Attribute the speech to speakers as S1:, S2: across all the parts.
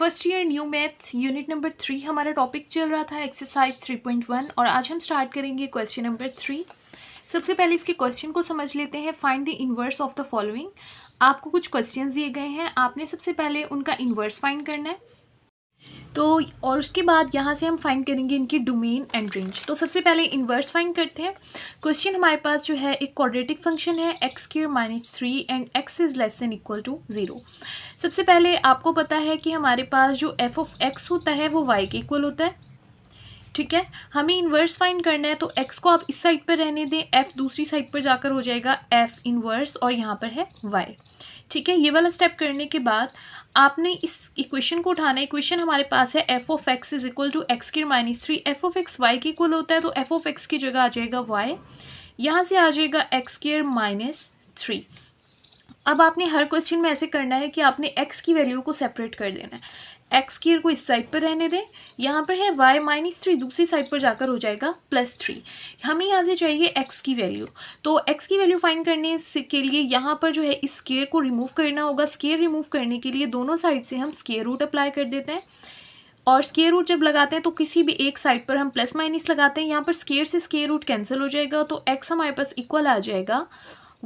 S1: First year new math unit number 3 हमारा topic चल रहा था एक्सरसाइज 3.1 और आज हम स्टार्ट करेंगे क्वेश्चन नंबर 3। सबसे पहले इसके क्वेश्चन को समझ लेते हैं। Find the inverse of the following. आपको कुछ क्वेश्चंस दिए गए हैं, आपने सबसे पहले उनका इनवर्स फाइंड करना है। तो और उसके बाद यहाँ से हम फाइंड करेंगे इनकी डोमेन एंड रेंज। तो सबसे पहले इनवर्स फाइंड करते हैं। क्वेश्चन हमारे पास जो है एक क्वाड्रेटिक फंक्शन है x² - 3 and x is less than equal to 0। सबसे पहले आपको पता है कि हमारे पास जो f ऑफ x होता है वो y के इक्वल होता है, ठीक है। हमें इन्वर्स फाइंड करना है तो x को आप इस साइड पर रहने दें, f दूसरी साइड पर जाकर हो जाएगा f इन्वर्स और यहाँ पर है y, ठीक है। ये वाला स्टेप करने के बाद आपने इस इक्वेशन को उठाना है। इक्वेशन हमारे पास है f of x is equal to x² - 3। f of x y के इक्वल होता है तो f ऑफ x की जगह आ जाएगा y, यहाँ से आ जाएगा x² - 3। अब आपने हर क्वेश्चन में ऐसे करना है कि आपने x की वैल्यू को सेपरेट कर देना है। x² को इस साइड पर रहने दें, यहाँ पर है y - 3, दूसरी साइड पर जाकर हो जाएगा +3। हमें यहाँ से चाहिए x की वैल्यू, तो x की वैल्यू फाइंड करने के लिए यहाँ पर जो है इस स्क्वायर को रिमूव करना होगा। स्क्वायर रिमूव करने के लिए दोनों साइड से हम स्क्वायर रूट अप्लाई कर देते हैं और स्क्वायर रूट जब लगाते हैं तो किसी भी एक साइड पर हम प्लस माइनस लगाते हैं। यहाँ पर स्क्वायर से स्क्वायर रूट कैंसिल हो जाएगा तो x हमारे पास इक्वल आ जाएगा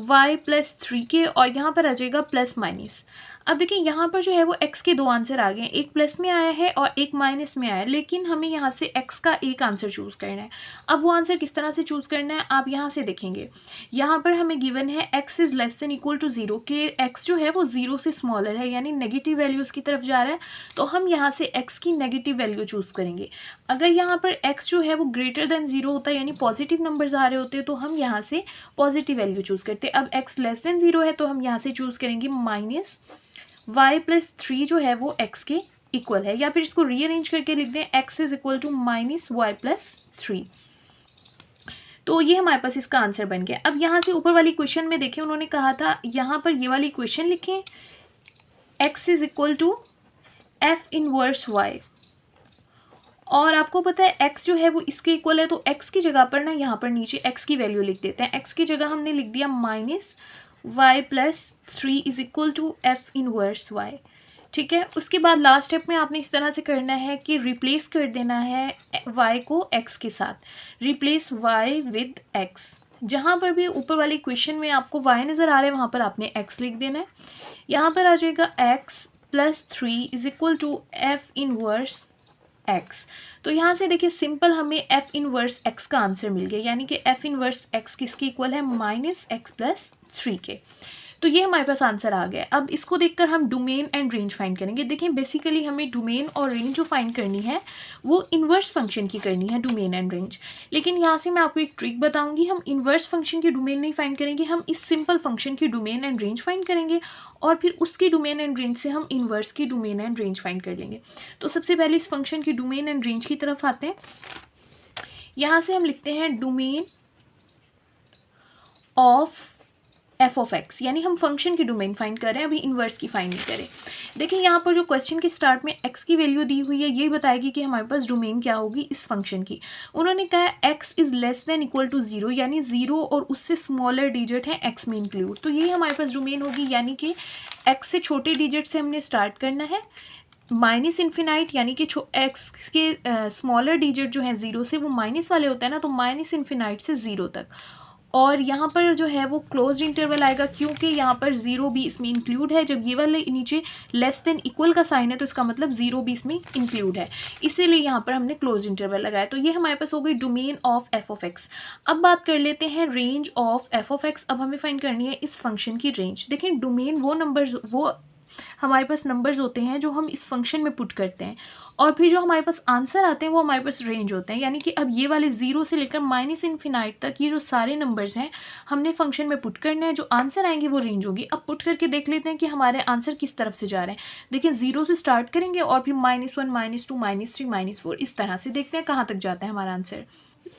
S1: y + 3 के और यहाँ पर आ जाएगा प्लस माइनस। अब देखिए यहाँ पर जो है वो x के दो आंसर आ गए हैं, एक प्लस में आया है और एक माइनस में आया है, लेकिन हमें यहाँ से x का एक आंसर चूज़ करना है। अब वो आंसर किस तरह से चूज़ करना है आप यहाँ से देखेंगे। यहाँ पर हमें गिवन है x is less than equal to 0 के x जो है वो 0 से स्मॉलर है, यानी नेगेटिव वैल्यू उसकी तरफ जा रहा है, तो हम यहाँ से x की नेगेटिव वैल्यू चूज़ करेंगे। अगर यहाँ पर x जो है वो ग्रेटर देन 0 होता है, यानी पॉजिटिव नंबर्स आ रहे होते हैं, तो हम यहाँ से पॉजिटिव वैल्यू चूज़ करते हैं। अब x लेस देन 0 है तो हम यहाँ से चूज़ करेंगे -y + 3 जो है वो x के इक्वल है, या फिर इसको रीअरेंज करके लिख दें x is equal to -y + 3। तो ये हमारे पास इसका आंसर बन गया। अब यहाँ से ऊपर वाली क्वेश्चन में देखें, उन्होंने कहा था यहाँ पर ये वाली इक्वेशन लिखें x is equal to f inverse y, और आपको पता है x जो है वो इसके इक्वल है, तो x की जगह पर ना यहाँ पर नीचे x की वैल्यू लिख देते हैं। x की जगह हमने लिख दिया -y + 3 is equal to f inverse y, ठीक है। उसके बाद लास्ट स्टेप में आपने इस तरह से करना है कि रिप्लेस कर देना है y को x के साथ, रिप्लेस y विद x। जहाँ पर भी ऊपर वाली क्वेश्चन में आपको y नज़र आ रहा है वहाँ पर आपने x लिख देना है। यहाँ पर आ जाएगा x + 3 is equal to f inverse x। तो यहाँ से देखिए सिंपल हमें f इनवर्स x का आंसर मिल गया, यानी कि f इनवर्स x किसके इक्वल है -x + 3 के। तो ये हमारे पास आंसर आ गया। अब इसको देखकर हम डोमेन एंड रेंज फाइंड करेंगे। देखिए बेसिकली हमें डोमेन और रेंज जो फाइंड करनी है वो इन्वर्स फंक्शन की करनी है, डोमेन एंड रेंज। लेकिन यहाँ से मैं आपको एक ट्रिक बताऊंगी, हम इन्वर्स फंक्शन की डोमेन नहीं फाइंड करेंगे, हम इस सिंपल फंक्शन की डोमेन एंड रेंज फाइंड करेंगे और फिर उसकी डोमेन एंड रेंज से हम इन्वर्स की डोमेन एंड रेंज फाइंड कर लेंगे। तो सबसे पहले इस फंक्शन की डोमेन एंड रेंज की तरफ आते हैं। यहाँ से हम लिखते हैं domain of f of x, यानी हम फंक्शन की डोमेन फाइंड कर रहे हैं, अभी इन्वर्स की फाइंड नहीं करें। देखिए यहाँ पर जो क्वेश्चन के स्टार्ट में x की वैल्यू दी हुई है ये बताएगी कि हमारे पास डोमेन क्या होगी इस फंक्शन की। उन्होंने कहा x is less than equal to 0, यानी 0 और उससे स्मॉलर डिजिट है x में इंक्लूड, तो ये हमारे पास डोमेन होगी। यानी कि x से छोटे डिजिट से हमने स्टार्ट करना है, -∞, यानी कि x के स्मॉलर डिजिट जो है 0 से वो माइनस वाले होते हैं ना, तो -∞ से 0 तक, और यहाँ पर जो है वो क्लोज्ड इंटरवल आएगा क्योंकि यहाँ पर 0 भी इसमें इंक्लूड है। जब ये वाले नीचे लेस देन इक्वल का साइन है तो इसका मतलब 0 भी इसमें इंक्लूड है, इसीलिए यहाँ पर हमने क्लोज्ड इंटरवल लगाया। तो ये हमारे पास हो गई domain of f of x। अब बात कर लेते हैं range of f of x। अब हमें फाइंड करनी है इस फंक्शन की रेंज। देखें डोमेन वो नंबर्स, वो हमारे पास नंबर्स होते हैं जो हम इस फंक्शन में पुट करते हैं, और फिर जो हमारे पास आंसर आते हैं वो हमारे पास रेंज होते हैं। यानी कि अब ये वाले 0 से लेकर -∞ तक ये जो सारे नंबर्स हैं हमने फंक्शन में पुट करने हैं, जो आंसर आएंगे वो रेंज होगी। अब पुट करके देख लेते हैं कि हमारे आंसर किस तरफ से जा रहे हैं। देखिए 0 से स्टार्ट करेंगे और फिर -1 -2 -3 -4 इस तरह से देखते हैं कहाँ तक जाता है हमारा आंसर।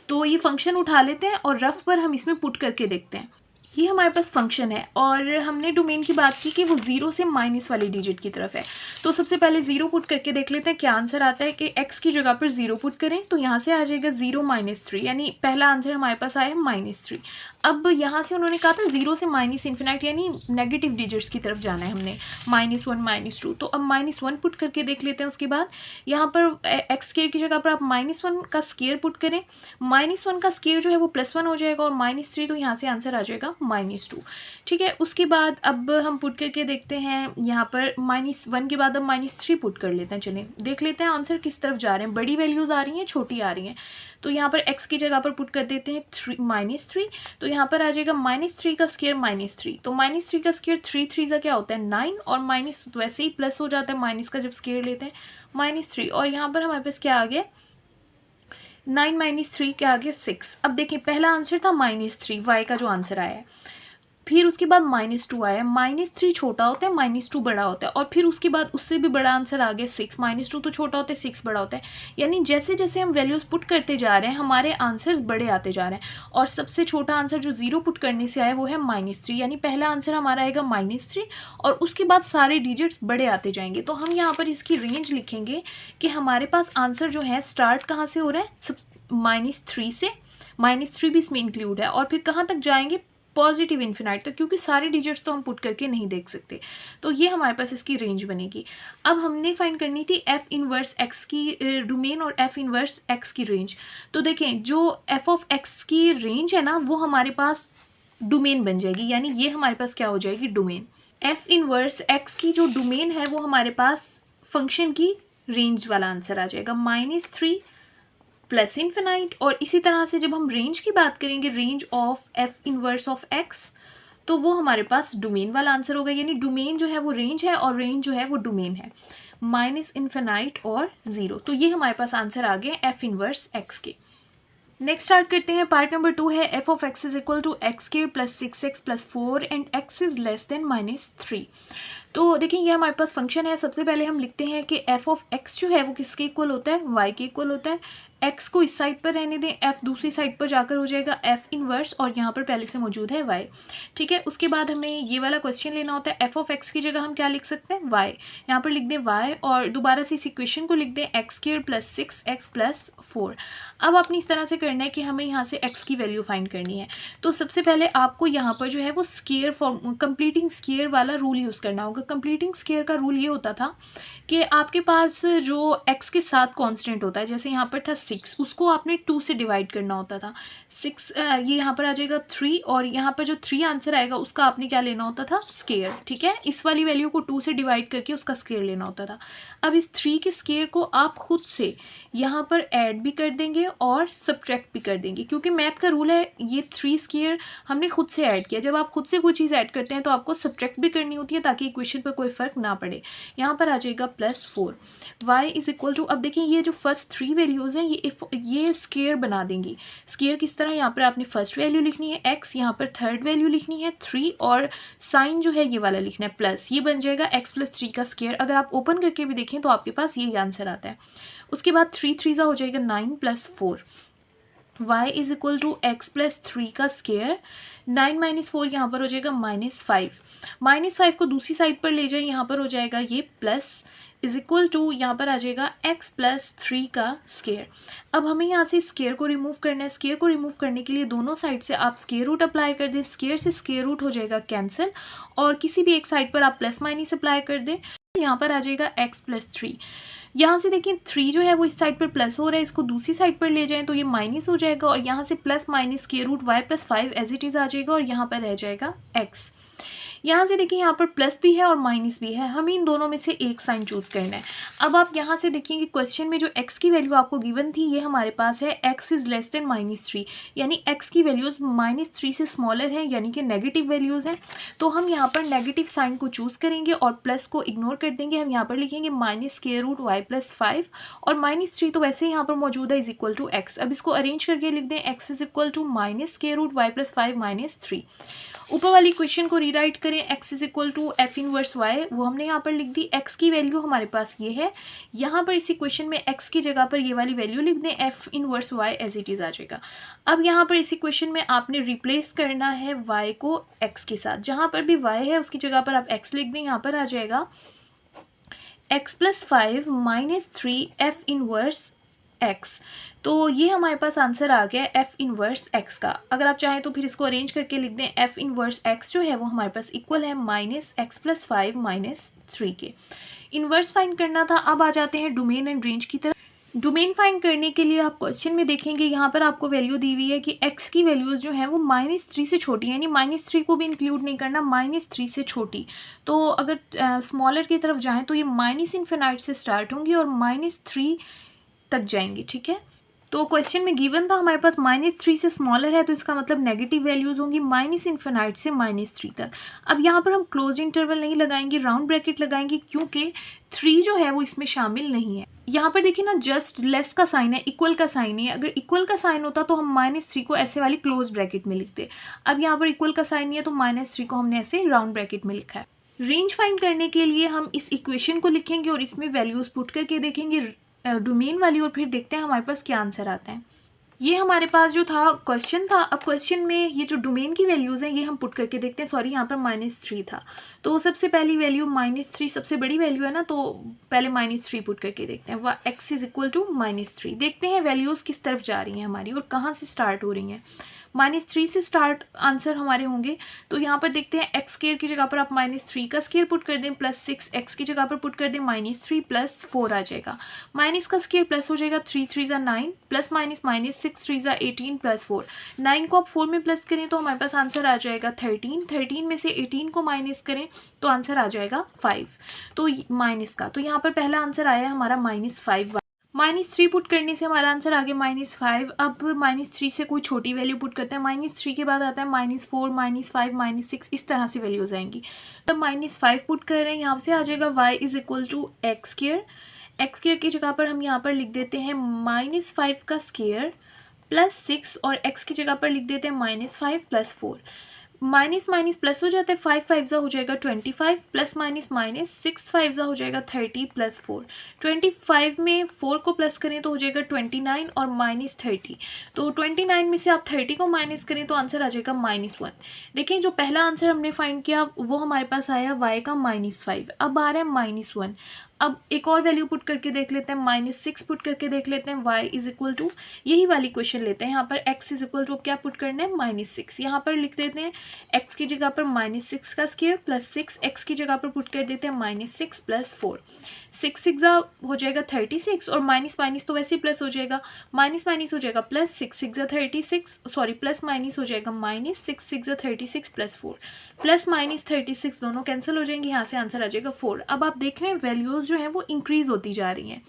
S1: तो ये फंक्शन उठा लेते हैं और रफ पर हम इसमें पुट करके देखते हैं। ये हमारे पास फंक्शन है और हमने डोमेन की बात की कि वो 0 से माइनस वाली डिजिट की तरफ है। तो सबसे पहले 0 पुट करके देख लेते हैं क्या आंसर आता है। कि x की जगह पर 0 पुट करें तो यहाँ से आ जाएगा 0 - 3, यानी पहला आंसर हमारे पास आया -3। अब यहाँ से उन्होंने कहा था 0 से माइनस इन्फिनाइट यानी नेगेटिव डिजिट्स की तरफ जाना है हमने, -1 -2। तो अब -1 पुट करके देख लेते हैं। उसके बाद यहाँ पर एक्स स्केयर की जगह पर आप -1 का स्केयर पुट करें, -1 का स्केयर जो है वो +1 हो जाएगा और -3, तो यहाँ से आंसर आ जाएगा -2। ठीक है, उसके बाद अब हम पुट करके देखते हैं यहाँ पर -1 के बाद अब -3 पुट कर लेते हैं। चलिए देख लेते हैं आंसर किस तरफ जा रहे हैं, बड़ी वैल्यूज़ आ रही हैं छोटी आ रही हैं। तो यहाँ पर x की जगह पर पुट कर देते हैं -3, तो यहाँ पर आ जाएगा -3 का स्केयर -3, तो -3 का स्केयर 3 3 का क्या होता है 9, और माइनस वैसे ही प्लस हो जाता है माइनस का जब स्केयर लेते हैं -3, और यहाँ पर हमारे पास क्या आ गया 9 - 3 के आगे 6। अब देखिए पहला आंसर था -3 y का जो आंसर आया है, फिर उसके बाद -2 आया, -3 छोटा होता है -2 बड़ा होता है, और फिर उसके बाद उससे भी बड़ा आंसर आ गया 6, -2 तो छोटा होता है 6 बड़ा होता है। यानी जैसे जैसे हम वैल्यूज़ पुट करते जा रहे हैं हमारे आंसर्स बड़े आते जा रहे हैं, और सबसे छोटा आंसर जो 0 पुट करने से आया वो है -3, यानी पहला आंसर हमारा आएगा -3, और उसके बाद सारे डिजिट्स बड़े आते जाएंगे। तो हम यहाँ पर इसकी रेंज लिखेंगे कि हमारे पास आंसर जो है स्टार्ट कहाँ से हो रहा है, सब -3 से, -3 भी इसमें इंक्लूड है, और फिर कहाँ तक जाएंगे पॉजिटिव इन्फिनाइट तक, क्योंकि सारे डिजिट्स तो हम पुट करके नहीं देख सकते। तो ये हमारे पास इसकी रेंज बनेगी। अब हमने फाइंड करनी थी एफ इनवर्स एक्स की डोमेन और एफ इनवर्स एक्स की रेंज। तो देखें जो एफ ऑफ एक्स की रेंज है ना वो हमारे पास डोमेन बन जाएगी, यानी ये हमारे पास क्या हो जाएगी डोमेन। एफ इनवर्स एक्स की जो डोमेन है वो हमारे पास फंक्शन की रेंज वाला आंसर आ जाएगा -3 प्लस इन्फिनाइट। और इसी तरह से जब हम रेंज की बात करेंगे, range of F inverse of x, तो वो हमारे पास डोमेन वाला आंसर होगा, यानी डोमेन जो है वो रेंज है और रेंज जो है वो डोमेन है, -इन्फिनाइट और 0। तो ये हमारे पास आंसर आ गए एफ इनवर्स एक्स के। नेक्स्ट स्टार्ट करते हैं, पार्ट नंबर 2 है F of X is equal to X square plus 6x plus 4 and X is less than -3। तो देखिए ये हमारे पास फंक्शन है। सबसे पहले हम लिखते हैं कि एफ ऑफ एक्स जो है वो किसके इक्वल होता है, वाई के इक्वल होता है। एक्स को इस साइड पर रहने दें, एफ दूसरी साइड पर जाकर हो जाएगा एफ इनवर्स, और यहाँ पर पहले से मौजूद है वाई। ठीक है, उसके बाद हमें ये वाला क्वेश्चन लेना होता है, एफ ऑफ एक्स की जगह हम क्या लिख सकते हैं वाई, यहाँ पर लिख दें वाई, और दोबारा से इस इक्वेशन को लिख दें x square plus 6x plus 4। अब आपने इस तरह से करना है कि हमें यहाँ से एक्स की वैल्यू फाइंड करनी है। तो सबसे पहले आपको यहाँ पर जो है वो स्क्वायर फॉर्म कंप्लीटिंग स्क्वायर वाला रूल यूज़ करना होगा। कंप्लीटिंग स्क्वायर का रूल ये होता था कि आपके पास जो एक्स के साथ कांस्टेंट होता है, जैसे यहाँ पर था 6, उसको आपने 2 से डिवाइड करना होता था। 6 ये यहाँ पर आ जाएगा 3, और यहाँ पर जो 3 आंसर आएगा उसका आपने क्या लेना होता था स्क्वायर। ठीक है, इस वाली वैल्यू को 2 से डिवाइड करके उसका स्क्वायर लेना होता था। अब इस 3 के स्क्वायर को आप खुद से यहाँ पर ऐड भी कर देंगे और सब्ट्रैक्ट भी कर देंगे, क्योंकि मैथ का रूल है ये 3 स्क्वायर हमने खुद से ऐड किया। जब आप खुद से कोई चीज़ ऐड करते हैं तो आपको सब्ट्रैक्ट भी करनी होती है ताकि इक्वेशन पर कोई फर्क ना पड़े। यहाँ पर आ जाएगा +4 y इज इक्वल टू, अब देखिए ये जो फर्स्ट 3 वैल्यूज़ हैं ये स्क्वायर बना देंगी। स्क्वायर किस तरह, यहाँ पर आपने फर्स्ट वैल्यू लिखनी है x, यहाँ पर थर्ड वैल्यू लिखनी है 3, और साइन जो है ये वाला लिखना है प्लस, ये बन जाएगा x + 3 का स्क्वायर। अगर आप ओपन करके भी देखें तो आपके पास ये आंसर आता है। उसके बाद 3 3 हो जाएगा 9 + 4, y is equal to x + 3 का स्क्वायर। 9 - 4 यहाँ पर हो जाएगा -5, -5 को दूसरी साइड पर ले जाए, यहाँ पर हो जाएगा ये प्लस इज इक्वल टू, यहाँ पर आ जाएगा x + 3 का स्क्वायर। अब हमें यहाँ से स्क्वायर को रिमूव करना है। स्क्वायर को रिमूव करने के लिए दोनों साइड से आप स्क्वायर रूट अप्लाई कर दें, स्क्वायर से स्क्वायर रूट हो जाएगा कैंसिल, और किसी भी एक साइड पर आप +- अप्लाई कर दें, यहाँ पर आ जाएगा x + 3। यहाँ से देखिए 3 जो है वो इस साइड पर प्लस हो रहा है, इसको दूसरी साइड पर ले जाएं तो ये माइनस हो जाएगा, और यहाँ से plus minus square root y + 5 as it is आ जाएगा, और यहाँ पर रह जाएगा x। यहाँ से देखिए यहाँ पर प्लस भी है और माइनस भी है, हमें इन दोनों में से एक साइन चूज करना है। अब आप यहाँ से देखिए कि क्वेश्चन में जो x की वैल्यू आपको गिवन थी ये हमारे पास है x इज़ लेस देन -3, यानी x की वैल्यूज़ -3 से स्मॉलर है, यानी कि नेगेटिव वैल्यूज़ हैं। तो हम यहाँ पर नेगेटिव साइन को चूज़ करेंगे और प्लस को इग्नोर कर देंगे। हम यहाँ पर लिखेंगे -√y + 5, और -3 तो वैसे ही यहाँ पर मौजूद है इज इक्वल टू x। अब इसको अरेंज करके लिख दें, x is equal to -√y + 5 -3। ऊपर वाली इक्वेशन को रीराइट करें, x is equal to F inverse y, वो हमने यहाँ पर लिख दी। x की वैल्यू हमारे पास ये है, यहाँ पर इस इक्वेशन में x की जगह पर ये वाली वैल्यू लिख दें, F inverse y as it is आ जाएगा। अब यहाँ पर इस इक्वेशन में आपने रिप्लेस करना है y को x के साथ, जहाँ पर भी y है उसकी जगह पर आप x लिख दें, यहाँ पर आ जाएगा x + 5 - 3 एफ इनवर्स एक्स। तो ये हमारे पास आंसर आ गया एफ इनवर्स एक्स का। अगर आप चाहें तो फिर इसको अरेंज करके लिख दें, एफ इनवर्स एक्स जो है वो हमारे पास इक्वल है -x+5 -3 के। इनवर्स फाइंड करना था। अब आ जाते हैं डोमेन एंड रेंज की तरफ। डोमेन फाइंड करने के लिए आप क्वेश्चन में देखेंगे यहाँ पर आपको वैल्यू दी हुई है कि x की वैल्यूज़ जो है वो -3 से छोटी है, यानी -3 को भी इंक्लूड नहीं करना, -3 से छोटी। तो अगर स्मॉलर की तरफ जाएं तो ये -∞ से स्टार्ट होंगी और -3 तक जाएंगी, ठीक है। तो क्वेश्चन में गिवन था हमारे पास -3 से स्मॉलर है, तो इसका मतलब नेगेटिव वैल्यूज़ होंगी -∞ से -3 तक। अब यहाँ पर हम क्लोज इंटरवल नहीं लगाएंगे, राउंड ब्रैकेट लगाएंगे, क्योंकि 3 जो है वो इसमें शामिल नहीं है। यहाँ पर देखिए ना, जस्ट लेस का साइन है, इक्वल का साइन है। अगर इक्वल का साइन होता तो हम -3 को ऐसे वाली क्लोज ब्रैकेट में लिखते। अब यहाँ पर इक्वल का साइन नहीं है तो -3 को हमने ऐसे राउंड ब्रैकेट में लिखा है। रेंज फाइंड करने के लिए हम इस इक्वेशन को लिखेंगे और इसमें वैल्यूज़ पुट करके देखेंगे डोमेन वाली, और फिर देखते हैं हमारे पास क्या आंसर आता है। ये हमारे पास जो था क्वेश्चन था। अब क्वेश्चन में ये जो डोमेन की वैल्यूज़ हैं ये हम पुट करके देखते हैं। सॉरी, यहाँ पर -3 था, तो सबसे पहली वैल्यू -3 सबसे बड़ी वैल्यू है ना, तो पहले -3 पुट करके देखते हैं। वह x इज इक्वल टू -3। देखते हैं वैल्यूज़ किस तरफ जा रही हैं हमारी और कहाँ से स्टार्ट हो रही हैं। -3 से स्टार्ट आंसर हमारे होंगे। तो यहाँ पर देखते हैं x स्क्वायर की जगह पर आप -3 का स्क्वायर पुट कर दें, +6 x की जगह पर पुट कर दें, -3 + 4 आ जाएगा। माइनस का स्क्वायर प्लस हो जाएगा, 3 3 ज़ा 9, प्लस माइनस 6 3 ज़ा 18 + 4। 9 को आप 4 में प्लस करें तो हमारे पास आंसर आ जाएगा 13। 13 में से 18 को माइनस करें तो आंसर आ जाएगा 5। तो माइनस का, तो यहाँ पर पहला आंसर आया है हमारा -5। -3 पुट करने से हमारा आंसर आ गया -5। अब -3 से कोई छोटी वैल्यू पुट करते हैं। -3 के बाद आता है -4, -5, -6, इस तरह से वैल्यूज आएंगी। तब -5 पुट कर रहे हैं, यहाँ से आ जाएगा y is equal to X square. X square की जगह पर हम यहाँ पर लिख देते हैं -5 का स्क्वायर +6, और x की जगह पर लिख देते हैं -5 + 4। माइनस माइनस प्लस हो जाता है, 5 5 ज़ा हो जाएगा 25, प्लस माइनस माइनस 6 5 ज़ा हो जाएगा 30 + 4। 25 में 4 को प्लस करें तो हो जाएगा 29 और -30। तो 29 में से आप 30 को माइनस करें तो आंसर आ जाएगा -1। देखिए जो पहला आंसर हमने फाइंड किया वो हमारे पास आया y का -5। अब आ रहा है -1। अब एक और वैल्यू पुट करके देख लेते हैं, -6 पुट करके देख लेते हैं। y इज इक्वल टू, यही वाली क्वेश्चन लेते हैं। यहाँ पर x इज इक्वल टू क्या पुट करना है, -6। यहाँ पर लिख देते हैं x की जगह पर -6 का स्क्वायर +6, x की जगह पर पुट कर देते हैं -6 + 4। 6 6 ज़ा हो जाएगा 36, और माइनस माइनस तो वैसे ही प्लस हो जाएगा, माइनस माइनस हो जाएगा प्लस, 6 6 ज़ा 36, सॉरी प्लस माइनस हो जाएगा -6 6 ज़ा 36 + 4, प्लस माइनस 36 दोनों कैंसिल हो जाएंगे, यहाँ से आंसर आ जाएगा 4। अब आप देख रहे हैं वैल्यूज़ जो हैं वो इंक्रीज होती जा रही हैं।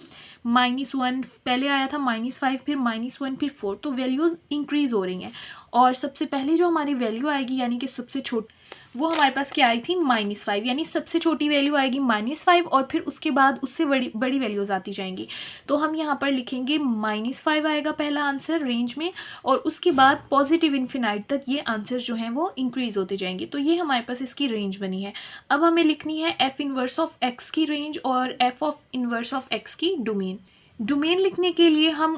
S1: -1 पहले आया था, -5, फिर -1, फिर 4, तो वैल्यूज़ इंक्रीज हो रही हैं। और सबसे पहले जो हमारी वैल्यू आएगी यानी कि सबसे छोटी, वो हमारे पास क्या आई थी, -5, यानी सबसे छोटी वैल्यू आएगी -5, और फिर उसके बाद उससे बड़ी वैल्यूज आती जाएंगी। तो हम यहाँ पर लिखेंगे -5 आएगा पहला आंसर रेंज में, और उसके बाद पॉजिटिव इन्फिनाइट तक ये आंसर जो हैं वो इंक्रीज होते जाएंगे। तो ये हमारे पास इसकी रेंज बनी है। अब हमें लिखनी है f इनवर्स ऑफ x की रेंज और f इनवर्स ऑफ x की डोमेन। डोमेन लिखने के लिए हम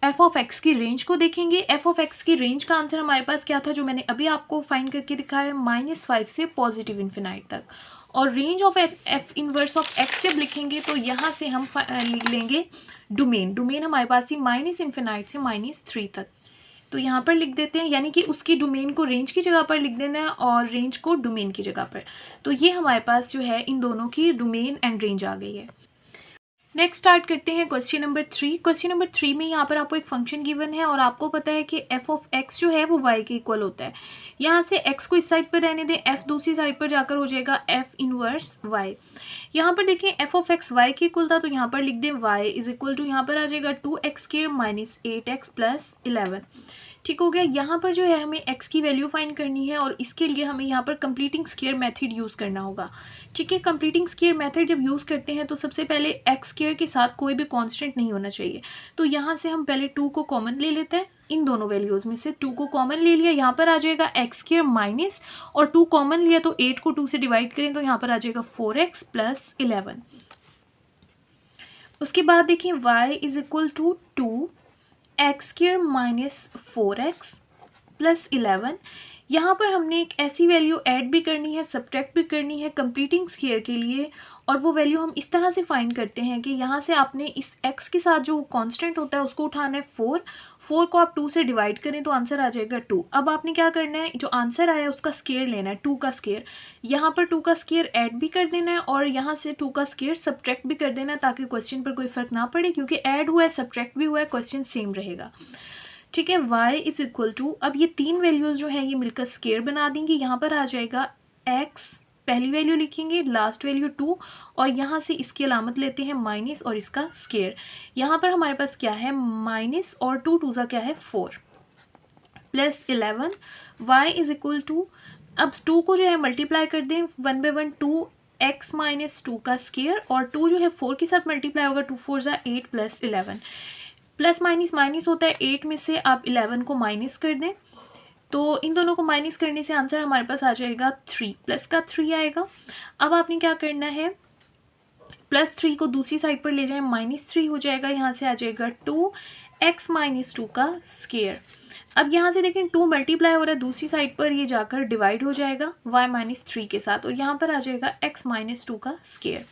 S1: f ऑफ x की रेंज को देखेंगे। f ऑफ x की रेंज का आंसर हमारे पास क्या था, जो मैंने अभी आपको फाइंड करके दिखाया, -5 से पॉजिटिव इन्फिनाइट तक। और range of f inverse of x जब लिखेंगे तो यहाँ से हम लिख लेंगे डोमेन। डोमेन हमारे पास थी -∞ से -3 तक। तो यहाँ पर लिख देते हैं, यानी कि उसकी डोमेन को रेंज की जगह पर लिख देना है और रेंज को डोमेन की जगह पर। तो ये हमारे पास जो है इन दोनों की डोमेन एंड रेंज आ गई है। नेक्स्ट स्टार्ट करते हैं क्वेश्चन नंबर 3। क्वेश्चन नंबर 3 में यहाँ पर आपको एक फंक्शन गिवन है और आपको पता है कि f ऑफ x जो है वो y के इक्वल होता है। यहाँ से x को इस साइड पर रहने दें, f दूसरी साइड पर जाकर हो जाएगा f इनवर्स y। यहाँ पर देखें f ऑफ x y के इक्वल था, तो यहाँ पर लिख दें y इज इक्वल टू, यहाँ पर आ जाएगा 2x² -8x + 11। ठीक हो गया। यहाँ पर जो है हमें x की वैल्यू फाइंड करनी है और इसके लिए हमें यहाँ पर कंप्लीटिंग स्क्वायर मेथड यूज़ करना होगा। ठीक है, कंप्लीटिंग स्क्वायर मेथड जब यूज़ करते हैं तो सबसे पहले x स्क्वायर के साथ कोई भी कांस्टेंट नहीं होना चाहिए। तो यहाँ से हम पहले 2 को कॉमन ले लेते हैं। इन दोनों वैल्यूज़ में से 2 को कॉमन ले लिया, यहाँ पर आ जाएगा x² माइनस, और 2 कॉमन लिया तो 8 को 2 से डिवाइड करें तो यहाँ पर आ जाएगा 4x + 11। उसके बाद देखिए y is equal to 2x² -4x + 11। यहाँ पर हमने एक ऐसी वैल्यू ऐड भी करनी है, सब्ट्रैक्ट भी करनी है कंप्लीटिंग स्क्वायर के लिए, और वो वैल्यू हम इस तरह से फाइंड करते हैं कि यहाँ से आपने इस x के साथ जो कांस्टेंट होता है उसको उठाना है 4 को आप 2 से डिवाइड करें तो आंसर आ जाएगा 2। अब आपने क्या करना है, जो आंसर आया उसका स्क्वायर लेना है, 2 का स्क्वायर। यहाँ पर 2 का स्क्वायर ऐड भी कर देना है और यहाँ से 2 का स्क्वायर सब्ट्रैक्ट भी कर देना है, ताकि क्वेश्चन पर कोई फर्क ना पड़े, क्योंकि ऐड हुआ है सब्ट्रैक्ट भी हुआ है, क्वेश्चन सेम रहेगा। ठीक है, y इज इक्वल टू, अब ये तीन वैल्यूज जो हैं ये मिलकर स्क्वायर बना देंगे। यहाँ पर आ जाएगा x, पहली वैल्यू लिखेंगे, लास्ट वैल्यू 2, और यहाँ से इसकी अलामत लेते हैं माइनस और इसका स्क्वायर। यहाँ पर हमारे पास क्या है, माइनस और 2 2 क्या है 4 plus 11, y is equal to, अब 2 को जो है मल्टीप्लाई कर दें 1 बाई 1, 2x माइनस 2 का स्क्वायर, और 2 जो है 4 के साथ मल्टीप्लाई होगा, 2 4 8 प्लस 11, प्लस माइनस माइनस होता है, 8 में से आप 11 को माइनस कर दें, तो इन दोनों को माइनस करने से आंसर हमारे पास आ जाएगा 3, प्लस का 3 आएगा। अब आपने क्या करना है, प्लस 3 को दूसरी साइड पर ले जाएं, -3 हो जाएगा, यहाँ से आ जाएगा 2x माइनस 2 का स्क्वायर। अब यहाँ से देखें 2 मल्टीप्लाई हो रहा है, दूसरी साइड पर ये जाकर डिवाइड हो जाएगा y-3 के साथ, और यहाँ पर आ जाएगा x माइनस 2 का स्क्वायर।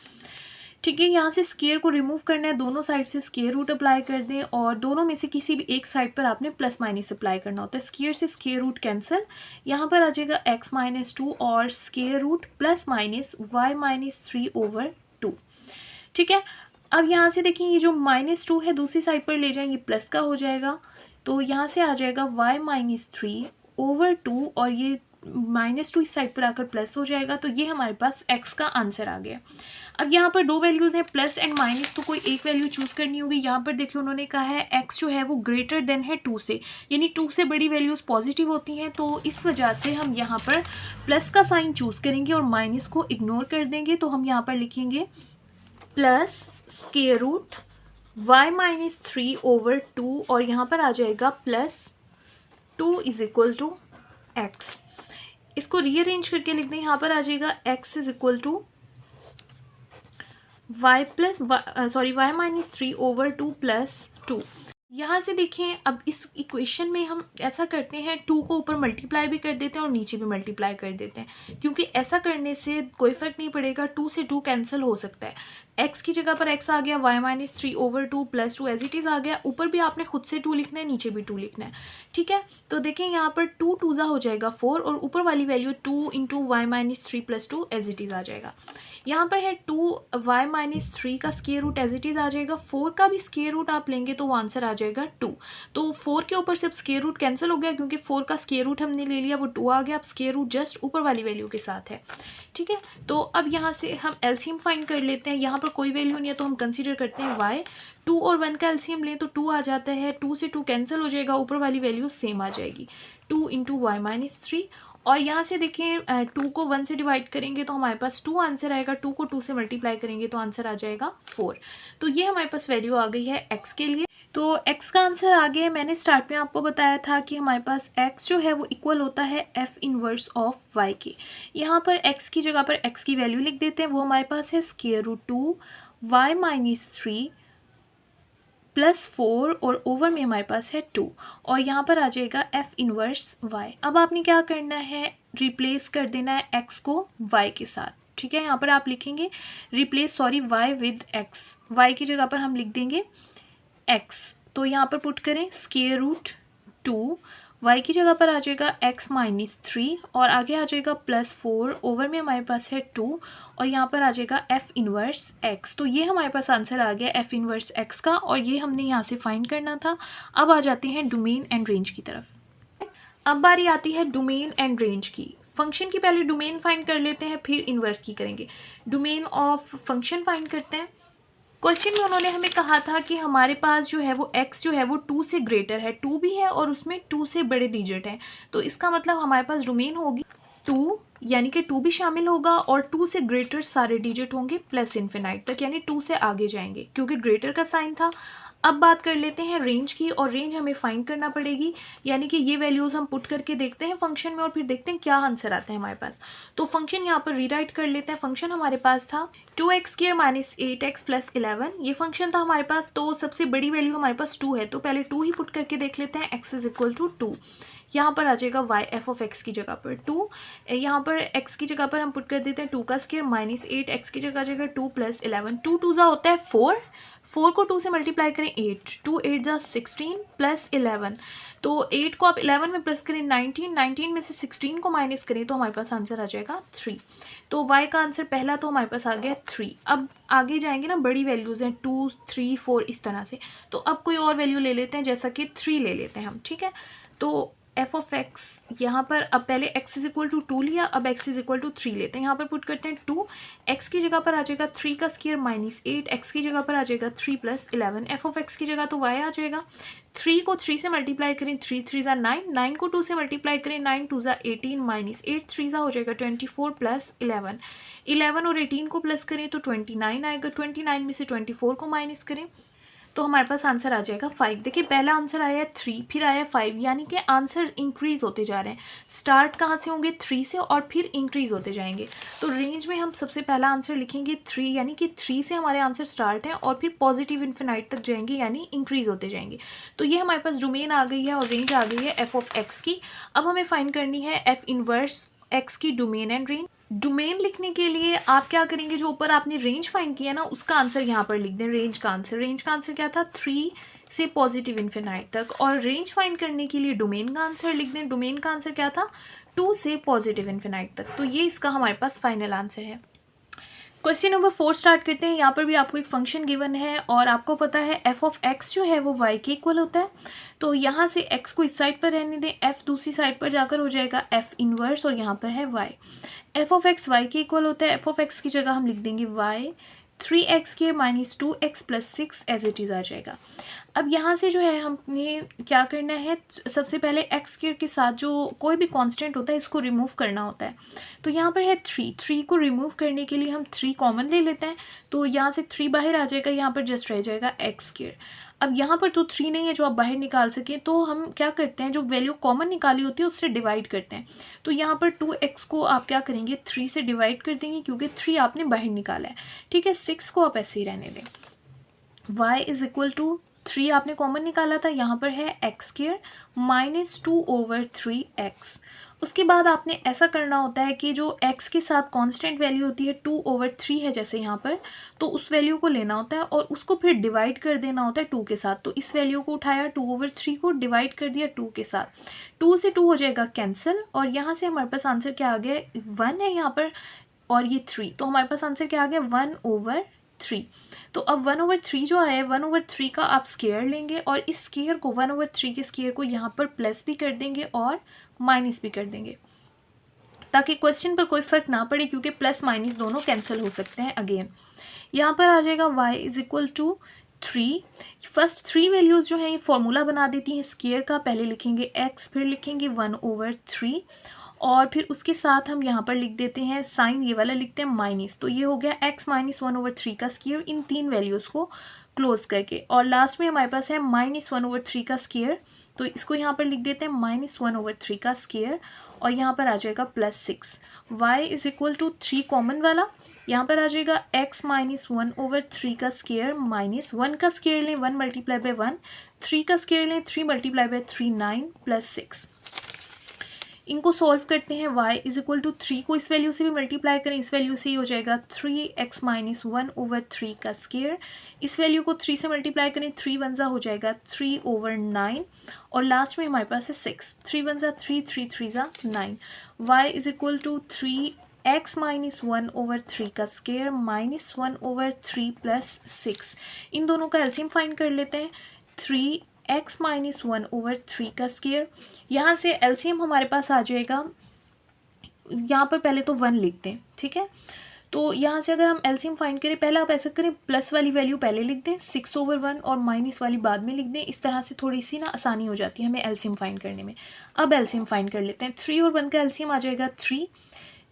S1: ठीक है, यहाँ से स्क्वायर को रिमूव करना है, दोनों साइड से स्क्वायर रूट अप्लाई कर दें, और दोनों में से किसी भी एक साइड पर आपने प्लस माइनस अप्लाई करना होता है। स्क्वायर से स्क्वायर रूट कैंसिल, यहाँ पर आ जाएगा x माइनस 2 और square root plus minus y-3/2। ठीक है, अब यहाँ से देखिए ये जो -2 है दूसरी साइड पर ले जाएं, ये प्लस का हो जाएगा, तो यहाँ से आ जाएगा y-3/2, और ये -2 इस साइड पर आकर प्लस हो जाएगा, तो ये हमारे पास x का आंसर आ गया। अब यहाँ पर दो वैल्यूज़ हैं, प्लस एंड माइनस, तो कोई एक वैल्यू चूज़ करनी होगी। यहाँ पर देखिए उन्होंने कहा है x जो है वो ग्रेटर देन है 2 से, यानी 2 से बड़ी वैल्यूज़ पॉजिटिव होती हैं, तो इस वजह से हम यहाँ पर प्लस का साइन चूज़ करेंगे और माइनस को इग्नोर कर देंगे। तो हम यहाँ पर लिखेंगे प्लस स्क्वायर रूट y-3/2, और यहाँ पर आ जाएगा plus 2 is equal to x। इसको रीअरेंज करके लिख दें, यहाँ पर आ जाएगा x is equal to y-3/2 plus 2। यहाँ से देखें, अब इस इक्वेशन में हम ऐसा करते हैं, 2 को ऊपर मल्टीप्लाई भी कर देते हैं और नीचे भी मल्टीप्लाई कर देते हैं, क्योंकि ऐसा करने से कोई फ़र्क नहीं पड़ेगा, 2 से 2 कैंसिल हो सकता है। x की जगह पर x आ गया, y-3/2 plus 2 as it is आ गया, ऊपर भी आपने खुद से 2 लिखना है, नीचे भी 2 लिखना है। ठीक है, तो देखें यहाँ पर 2 2 हो जाएगा 4, और ऊपर वाली value 2 × y-3 + 2 as it is आ जाएगा। यहाँ पर है 2y-3 का square root as it is आ जाएगा, 4 का भी स्क्वायर रूट आप लेंगे तो वो आंसर आ जाएगा 2। तो 4 के ऊपर से अब स्क्वायर रूट कैंसिल हो गया, क्योंकि 4 का स्क्वायर रूट हमने ले लिया, वो 2 आ गया। अब स्क्वायर रूट जस्ट ऊपर वाली वैल्यू के साथ है। ठीक है, तो अब यहाँ से हम एलसीएम फाइंड कर लेते हैं। यहाँ पर कोई वैल्यू नहीं है तो हम कंसीडर करते हैं y, 2 और 1 का एलसीएम लें तो 2 आ जाता है, 2 से 2 कैंसिल हो जाएगा, ऊपर वाली वैल्यू सेम आ जाएगी, 2 × y-3। और यहाँ से देखें 2 को 1 से डिवाइड करेंगे तो हमारे पास 2 आंसर आएगा, 2 को 2 से मल्टीप्लाई करेंगे तो आंसर आ जाएगा 4। तो ये हमारे पास वैल्यू आ गई है x के लिए। तो x का आंसर आ गया। मैंने स्टार्ट में आपको बताया था कि हमारे पास x जो है वो इक्वल होता है f इनवर्स ऑफ y के। यहाँ पर x की जगह पर x की वैल्यू लिख देते हैं, वो हमारे पास है √2 y-3 प्लस 4, और ओवर में हमारे पास है 2, और यहाँ पर आ जाएगा f इनवर्स y। अब आपने क्या करना है, रिप्लेस कर देना है x को y के साथ। ठीक है, यहाँ पर आप लिखेंगे y विद x, y की जगह पर हम लिख देंगे x, तो यहाँ पर पुट करें √2, y की जगह पर आ जाएगा x-3, और आगे आ जाएगा +4, ओवर में हमारे पास है 2, और यहाँ पर आ जाएगा f इनवर्स x। तो ये हमारे पास आंसर आ गया f इनवर्स x का, और ये हमने यहाँ से फाइंड करना था। अब आ जाते हैं डोमेन एंड रेंज की तरफ। अब बारी आती है डोमेन एंड रेंज की। फंक्शन की पहले डोमेन फाइंड कर लेते हैं, फिर इन्वर्स की करेंगे। डोमेन ऑफ फंक्शन फाइंड करते हैं। क्वेश्चन में उन्होंने हमें कहा था कि हमारे पास जो है वो x जो है वो 2 से ग्रेटर है, 2 भी है और उसमें 2 से बड़े डिजिट हैं, तो इसका मतलब हमारे पास डोमेन होगी 2, यानी कि 2 भी शामिल होगा, और 2 से ग्रेटर सारे डिजिट होंगे प्लस इन्फिनाइट तक, यानी 2 से आगे जाएंगे, क्योंकि ग्रेटर का साइन था। अब बात कर लेते हैं रेंज की, और रेंज हमें फाइंड करना पड़ेगी, यानी कि ये वैल्यूज़ हम पुट करके देखते हैं फंक्शन में और फिर देखते हैं क्या आंसर आता है हमारे पास। तो फंक्शन यहाँ पर रीराइट कर लेते हैं। फंक्शन हमारे पास था 2x² - 8x + 11, ये फंक्शन था हमारे पास। तो सबसे बड़ी वैल्यू हमारे पास 2 है, तो पहले 2 ही पुट करके देख लेते हैं। x = 2, यहाँ पर आ जाएगा y f ऑफ x की जगह पर 2, यहाँ पर x की जगह पर हम पुट कर देते हैं 2 का स्क्वायर माइनस 8, x की जगह आ जाएगा 2 प्लस 11, 2 2 जा होता है 4, 4 को 2 से मल्टीप्लाई करें 8, 2 8 जा 16 प्लस 11, तो 8 को आप 11 में प्लस करें 19, 19 में से 16 को माइनस करें तो हमारे पास आंसर आ जाएगा 3। तो y का आंसर पहला तो हमारे पास आ गया 3। अब आगे जाएंगे ना, बड़ी वैल्यूज़ हैं 2 3 4 इस तरह से, तो अब कोई और वैल्यू ले लेते हैं, जैसा कि 3 ले लेते हैं हम, ठीक है। तो एफ ऑफ एक्स यहाँ पर, अब पहले x इज इक्वल टू 2 लिया, अब x इज इक्वल टू 3 लेते हैं, यहाँ पर पुट करते हैं 2, x की जगह पर आ जाएगा 3 का स्क्वायर माइनस 8, x की जगह पर आ जाएगा 3 प्लस 11, एफ ऑफ x की जगह तो y आ जाएगा, 3 को 3 से मल्टीप्लाई करें 3 3 ज़ा 9, 9 को 2 से मल्टीप्लाई करें 9 2 ज़ा 18 माइनस 8 3 ज़ा हो जाएगा 24 प्लस 11, 11 और 18 को प्लस करें तो 29 आएगा, 29 में से 24 को माइनस करें तो हमारे पास आंसर आ जाएगा 5। देखिए पहला आंसर आया है 3, फिर आया 5, यानी कि आंसर इंक्रीज होते जा रहे हैं। स्टार्ट कहाँ से होंगे 3 से और फिर इंक्रीज होते जाएंगे। तो रेंज में हम सबसे पहला आंसर लिखेंगे 3, यानी कि 3 से हमारे आंसर स्टार्ट हैं और फिर पॉजिटिव इन्फिनाइट तक जाएंगे, यानी इंक्रीज होते जाएंगे। तो ये हमारे पास डोमेन आ गई है और रेंज आ गई है एफ ऑफ एक्स की। अब हमें फाइंड करनी है एफ इनवर्स एक्स की डोमेन एंड रेंज। डोमेन लिखने के लिए आप क्या करेंगे, जो ऊपर आपने रेंज फाइंड किया ना उसका आंसर यहाँ पर लिख दें। रेंज का आंसर क्या था 3 से पॉजिटिव इन्फिनाइट तक, और रेंज फाइंड करने के लिए डोमेन का आंसर लिख दें। डोमेन का आंसर क्या था 2 से पॉजिटिव इन्फिनाइट तक। तो ये इसका हमारे पास फाइनल आंसर है। क्वेश्चन नंबर 4 स्टार्ट करते हैं। यहाँ पर भी आपको एक फंक्शन गिवन है और आपको पता है एफ ऑफ एक्स जो है वो y के इक्वल होता है। तो यहाँ से x को इस साइड पर रहने दें, f दूसरी साइड पर जाकर हो जाएगा f इनवर्स और यहाँ पर है y। F of x y के इक्वल होता है। एफ ऑफ एक्स की जगह हम लिख देंगे y 3x square minus 2x plus 6 as it is आ जाएगा। अब यहाँ से जो है हमने क्या करना है, सबसे पहले एक्स स्क्वायर के साथ जो कोई भी कांस्टेंट होता है इसको रिमूव करना होता है। तो यहाँ पर है 3 को रिमूव करने के लिए हम 3 कॉमन ले लेते हैं, तो यहाँ से 3 बाहर आ जाएगा, यहाँ पर जस्ट रह जाएगा एक्स स्क्वायर। अब यहाँ पर तो 3 नहीं है जो आप बाहर निकाल सकें, तो हम क्या करते हैं, जो वैल्यू कॉमन निकाली होती है उससे डिवाइड करते हैं। तो यहाँ पर 2x को आप क्या करेंगे 3 से डिवाइड कर देंगे, क्योंकि 3 आपने बाहर निकाला है, ठीक है। 6 को आप ऐसे ही रहने दें। y इज इक्वल टू 3 आपने कॉमन निकाला था, यहाँ पर है एक्स स्क्वायर माइनस 2/3x। उसके बाद आपने ऐसा करना होता है कि जो x के साथ कांस्टेंट वैल्यू होती है 2/3 है जैसे यहाँ पर, तो उस वैल्यू को लेना होता है और उसको फिर डिवाइड कर देना होता है 2 के साथ। तो इस वैल्यू को उठाया 2/3 को डिवाइड कर दिया 2 के साथ, 2 से 2 हो जाएगा कैंसिल और यहाँ से हमारे पास आंसर क्या आ गया 1 है यहाँ पर और ये 3, तो हमारे पास आंसर क्या आ गया 1/3। तो अब 1/3 जो है 1/3 का आप स्क्वायर लेंगे और इस स्क्वायर को 1/3 के स्क्वायर को यहाँ पर प्लस भी कर देंगे और माइनस भी कर देंगे, ताकि क्वेश्चन पर कोई फर्क ना पड़े, क्योंकि प्लस माइनस दोनों कैंसिल हो सकते हैं। अगेन यहाँ पर आ जाएगा y is equal to 3। First 3 values जो है ये फॉर्मूला बना देती हैं स्क्वायर का। पहले लिखेंगे x, फिर लिखेंगे 1/3 और फिर उसके साथ हम यहाँ पर लिख देते हैं साइन, ये वाला लिखते हैं माइनस। तो ये हो गया x माइनस 1/3 का स्क्वायर इन 3 वैल्यूज़ को क्लोज करके, और लास्ट में हमारे पास है माइनस 1/3 का स्क्वायर, तो इसको यहाँ पर लिख देते हैं माइनस 1/3 का स्क्वायर और यहाँ पर आ जाएगा plus 6। y is equal to 3 common वाला, यहाँ पर आ जाएगा x माइनस 1/3 का स्क्वायर माइनस 1 का स्क्वायर लें 1 मल्टीप्लाई बाय 1, 3 का स्क्वायर लें 3 मल्टीप्लाई बाय 3 9 प्लस 6। इनको सॉल्व करते हैं। y इज इक्वल टू 3 को इस वैल्यू से भी मल्टीप्लाई करें, इस वैल्यू से ही हो जाएगा 3x माइनस 1/3 का स्क्वायर। इस वैल्यू को 3 से मल्टीप्लाई करें 3 1 ज़ा हो जाएगा 3/9 और लास्ट में हमारे पास है 6, 3 1 ज़ा 3 3 3 ज़ा 9। y is equal to 3x minus 1/3 का स्क्वायर माइनस 1/3 प्लस 6। इन दोनों का एलसीएम फाइंड कर लेते हैं। 3x माइनस 1/3 का स्क्वायर, यहाँ से एलसीएम हमारे पास आ जाएगा, यहाँ पर पहले तो 1 लिखते हैं, ठीक है। तो यहाँ से अगर हम एलसीएम फाइंड करें, पहले आप ऐसा करें प्लस वाली वैल्यू पहले लिख दें 6/1 और माइनस वाली बाद में लिख दें, इस तरह से थोड़ी सी ना आसानी हो जाती है हमें एलसीएम फाइंड करने में। अब एलसीएम फाइंड कर लेते हैं। 3 और 1 का एलसीएम आ जाएगा 3,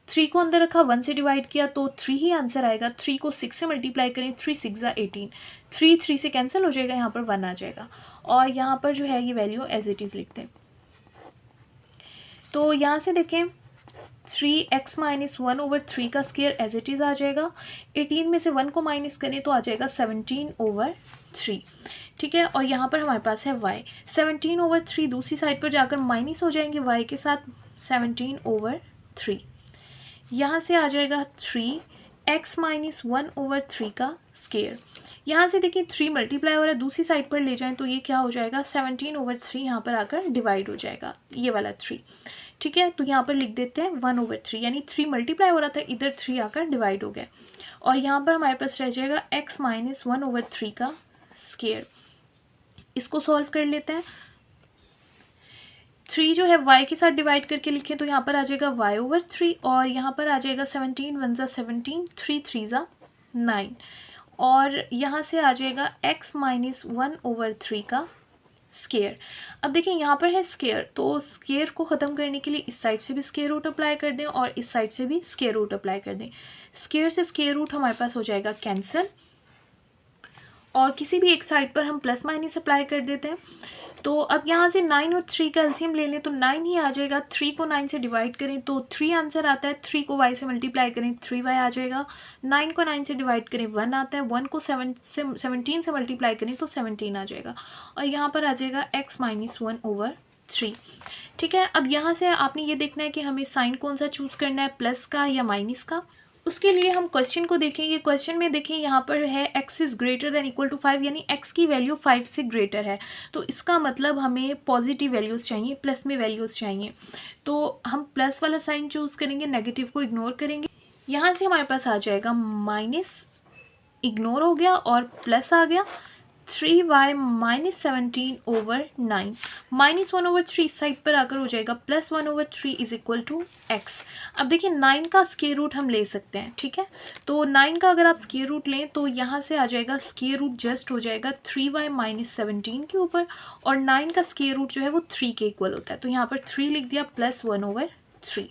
S1: 3 को अंदर रखा 1 से डिवाइड किया तो 3 ही आंसर आएगा। 3 को 6 से मल्टीप्लाई करें 3 6 ज़ा 18, 3 3 से कैंसिल हो जाएगा, यहाँ पर 1 आ जाएगा और यहाँ पर जो है ये वैल्यू एज इट इज़ लिखते हैं। तो यहाँ से देखें 3x माइनस 1/3 का स्क्वायर एज इट इज़ आ जाएगा। 18 में से 1 को माइनस करें तो आ जाएगा 17/3, ठीक है। और यहाँ पर हमारे पास है y, 17/3 दूसरी साइड पर जाकर माइनस हो जाएंगे y के साथ 17/3, यहाँ से आ जाएगा 3x - 1/3 का स्केयर। यहाँ से देखिए 3 मल्टीप्लाई हो रहा है, दूसरी साइड पर ले जाएं तो ये क्या हो जाएगा 17/3 यहाँ पर आकर डिवाइड हो जाएगा, ये वाला 3, ठीक है। तो यहाँ पर लिख देते हैं 1/3, यानी 3 मल्टीप्लाई हो रहा था, इधर 3 आकर डिवाइड हो गया। और यहाँ पर हमारे पास रह जाएगा x - 1/3 का स्केयर। इसको सॉल्व कर लेते हैं। 3 जो है y के साथ डिवाइड करके लिखें तो यहाँ पर आ जाएगा y/3, और यहाँ पर आ जाएगा 17 1 ज़ा 17, 3 3 ज़ा 9, और यहाँ से आ जाएगा x - 1/3 का स्केयर। अब देखिए यहाँ पर है स्केयर, तो स्केयर को ख़त्म करने के लिए इस साइड से भी स्केयर रूट अप्लाई कर दें और इस साइड से भी स्केयर रूट अप्लाई कर दें। स्केयर से स्केयर रूट हमारे पास हो जाएगा कैंसिल, और किसी भी एक साइड पर हम प्लस माइनस अप्लाई कर देते हैं। तो अब यहाँ से 9 और 3 का एलसीएम ले लें तो 9 ही आ जाएगा। 3 को 9 से डिवाइड करें तो 3 आंसर आता है, 3 को y से मल्टीप्लाई करें 3y आ जाएगा, 9 को 9 से डिवाइड करें 1 आता है, 1 को 17 से मल्टीप्लाई करें तो 17 आ जाएगा, और यहाँ पर आ जाएगा x - 1/3, ठीक है। अब यहाँ से आपने ये देखना है कि हमें साइन कौन सा चूज़ करना है, प्लस का या माइनस का। उसके लिए हम क्वेश्चन को देखेंगे। क्वेश्चन में देखिए यहाँ पर है x is greater than equal to 5, यानी x की वैल्यू 5 से ग्रेटर है, तो इसका मतलब हमें पॉजिटिव वैल्यूज़ चाहिए, प्लस में वैल्यूज़ चाहिए। तो हम प्लस वाला साइन चूज़ करेंगे, नेगेटिव को इग्नोर करेंगे। यहाँ से हमारे पास आ जाएगा माइनस, इग्नोर हो गया और प्लस आ गया, 3y - 17/9, -1/3 इस साइड पर आकर हो जाएगा +1/3 इज इक्वल टू x। अब देखिए 9 का स्क्वायर रूट हम ले सकते हैं, ठीक है। तो 9 का अगर आप स्क्वायर रूट लें तो यहाँ से आ जाएगा स्क्वायर रूट जस्ट हो जाएगा 3y - 17 के ऊपर, और 9 का स्क्वायर रूट जो है वो 3 के इक्वल होता है, तो यहाँ पर 3 लिख दिया +1/3,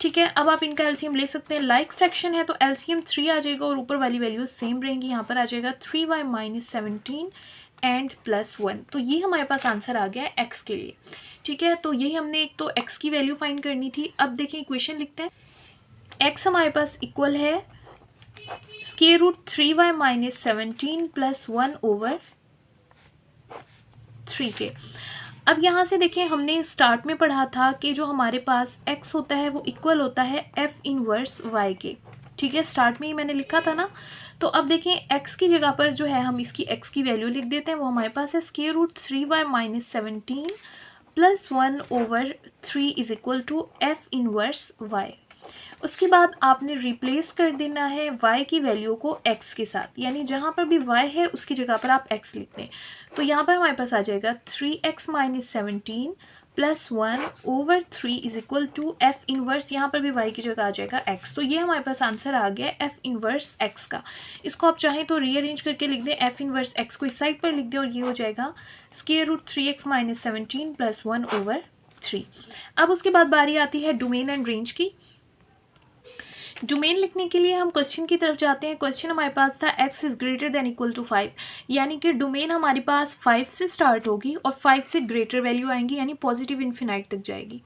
S1: ठीक है। अब आप इनका एलसीएम ले सकते हैं, लाइक फ्रैक्शन है तो एलसीएम 3 आ जाएगा और ऊपर वाली वैल्यूज सेम रहेंगी। यहाँ पर आ जाएगा 3y - 17 एंड +1, तो ये हमारे पास आंसर आ गया है x के लिए, ठीक है। तो यही हमने एक तो x की वैल्यू फाइंड करनी थी। अब देखिए इक्वेशन लिखते हैं, x हमारे पास इक्वल है स्क्वायर रूट 3y - 17 +1/3 के। अब यहाँ से देखें हमने स्टार्ट में पढ़ा था कि जो हमारे पास x होता है वो इक्वल होता है f इनवर्स y के, ठीक है। स्टार्ट में ही मैंने लिखा था ना। तो अब देखें x की जगह पर जो है हम इसकी x की वैल्यू लिख देते हैं, वो हमारे पास है square root 3y - 17 +1/3 is equal to f inverse y। उसके बाद आपने रिप्लेस कर देना है y की वैल्यू को x के साथ, यानी जहाँ पर भी y है उसकी जगह पर आप x लिख दें। तो यहाँ पर हमारे पास आ जाएगा 3x - 17 +1/3 is equal to f inverse, यहाँ पर भी y की जगह आ जाएगा x। तो ये हमारे पास आंसर आ गया f इनवर्स x का। इसको आप चाहें तो रीअरेंज करके लिख दें, f इनवर्स x को इस साइड पर लिख दें और ये हो जाएगा स्क्वायर रूट 3x - 17 +1/3। अब उसके बाद बारी आती है डोमेन एंड रेंज की। डोमेन लिखने के लिए हम क्वेश्चन की तरफ जाते हैं। क्वेश्चन हमारे पास था x is greater than equal to 5, यानी कि डोमेन हमारे पास 5 से स्टार्ट होगी और 5 से ग्रेटर वैल्यू आएंगी, यानी पॉजिटिव इन्फिनाइट तक जाएगी।